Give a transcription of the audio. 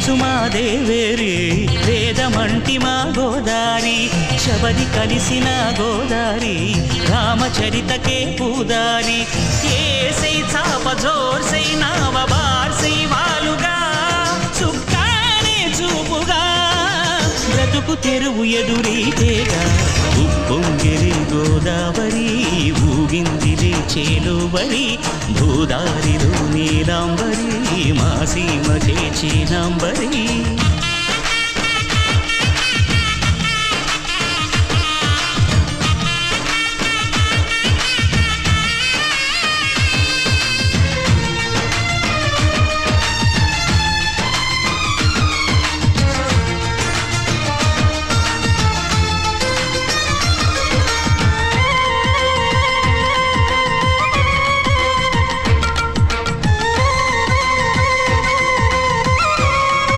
తెలుసు మా దేవేరి వేదమంటి మా గోదారి శబరి కలిసిన గోదారి రామచరితకే పూదారి ఏసై చాప జోర్సై నావ బార్సై వాలుగా చుక్కానే చూపుగా బ్రతుకు తెరువు ఎదురీతేగా ఉప్పొంగిరి గోదావరి ఊగిందిలే చేలువరి భూదారిలో నీలాంబరి మా సీమ చేచినాంబరి